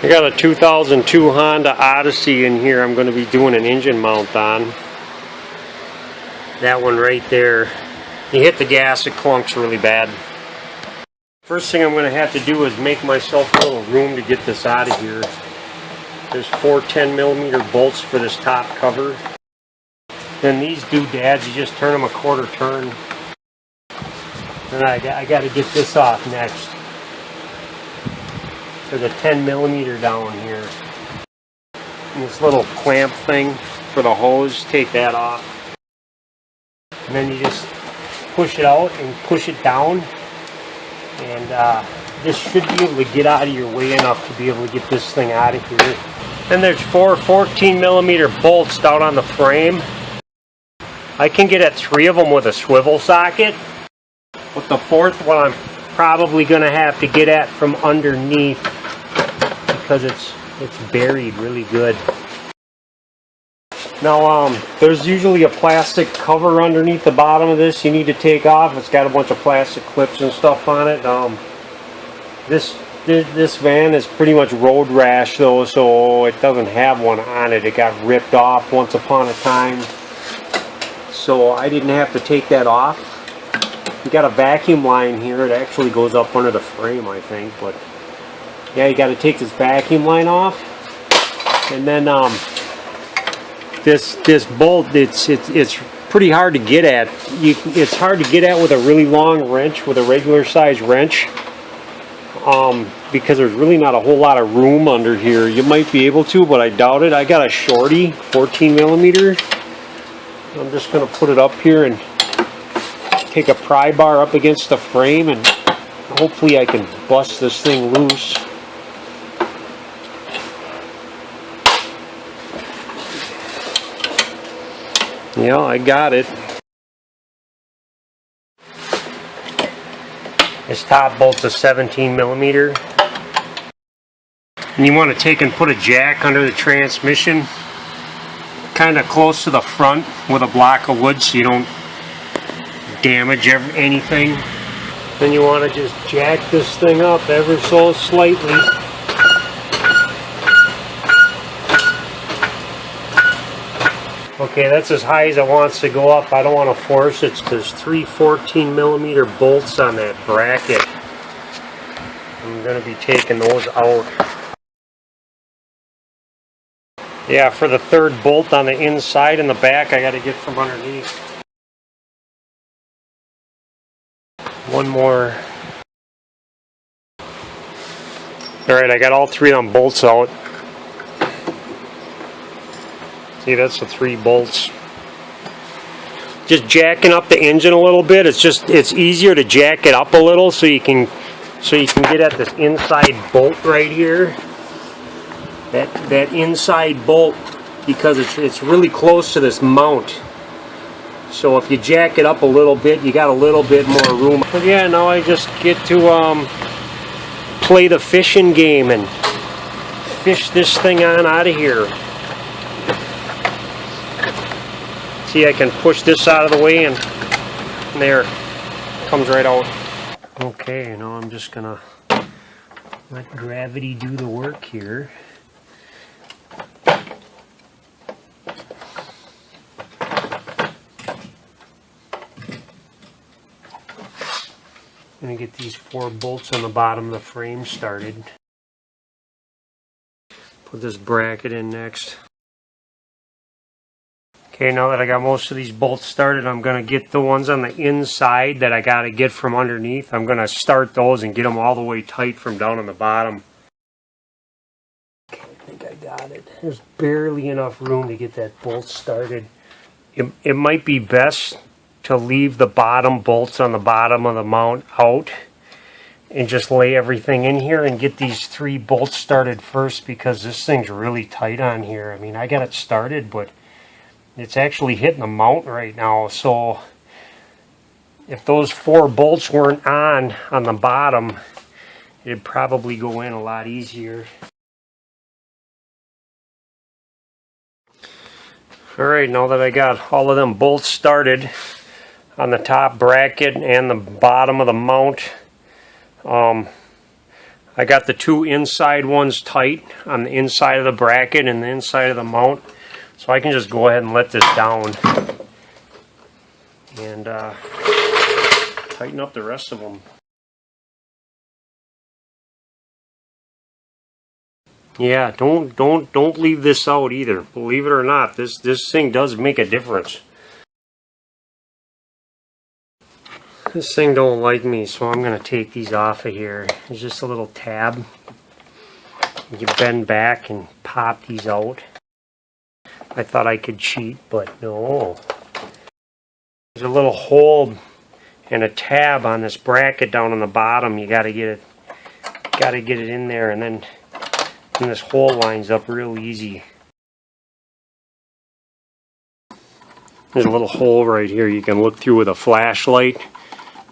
I got a 2002 Honda Odyssey in here I'm going to be doing an engine mount on. That one right there. You hit the gas, it clunks really bad. First thing I'm going to have to do is make myself a little room to get this out of here. There's 4 10mm bolts for this top cover. Then these doodads, you just turn them a quarter turn. And I got to get this off next. There's a 10mm down here. And this little clamp thing for the hose, take that off. And then you just push it out and push it down. And this should be able to get out of your way enough to be able to get this thing out of here. Then there's 4 14mm bolts down on the frame. I can get at 3 of them with a swivel socket. But the 4th one I'm probably going to have to get at from underneath because it's buried really good. Now there's usually a plastic cover underneath the bottom of this you need to take off. It's got a bunch of plastic clips and stuff on it. This van is pretty much road rash though, so it doesn't have one on it. It got ripped off once upon a time, so I didn't have to take that off. You got a vacuum line here. It actually goes up under the frame, I think, but yeah, you got to take this vacuum line off. And then this bolt, it's pretty hard to get at. It's hard to get at with a really long wrench, with a regular size wrench, because there's really not a whole lot of room under here. You might be able to, but I doubt it. I got a shorty, 14mm. I'm just going to put it up here and take a pry bar up against the frame, and hopefully I can bust this thing loose. Yeah, I got it. This top bolt's a 17mm. And you want to take and put a jack under the transmission, kind of close to the front with a block of wood so you don't damage anything. Then you want to just jack this thing up ever so slightly. Okay, that's as high as it wants to go up. I don't want to force it. There's 3 14mm bolts on that bracket. I'm going to be taking those out. Yeah, for the 3rd bolt on the inside and the back, I got to get from underneath. One more. Alright, I got all 3 of them bolts out. See, that's the 3 bolts. Just jacking up the engine a little bit. It's easier to jack it up a little so you can get at this inside bolt right here. That inside bolt, because it's really close to this mount. So if you jack it up a little bit, you got a little bit more room. But yeah, now I just get to play the fishing game and fish this thing on out of here. See, I can push this out of the way, and there, comes right out. Okay, now I'm just gonna let gravity do the work here. I'm gonna get these 4 bolts on the bottom of the frame started. Put this bracket in next. Okay, now that I got most of these bolts started, I'm going to get the ones on the inside that I got to get from underneath. I'm going to start those and get them all the way tight from down on the bottom. Okay, I think I got it. There's barely enough room to get that bolt started. It might be best to leave the bottom bolts on the bottom of the mount out and just lay everything in here and get these 3 bolts started first, because this thing's really tight on here. I mean, I got it started, but it's actually hitting the mount right now, so if those 4 bolts weren't on the bottom, it'd probably go in a lot easier. Alright, now that I got all of them bolts started on the top bracket and the bottom of the mount, I I got the two inside ones tight on the inside of the bracket and the inside of the mount. So I can just go ahead and let this down and tighten up the rest of them. Yeah, don't leave this out either. Believe it or not, this thing does make a difference. This thing don't like me, so I'm gonna take these off of here. There's just a little tab. You bend back and pop these out. I thought I could cheat, but no. There's a little hole and a tab on this bracket down on the bottom. You gotta get it in there, and then this hole lines up real easy. There's a little hole right here you can look through with a flashlight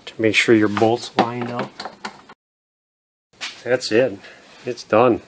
to make sure your bolts lined up. That's it. It's done.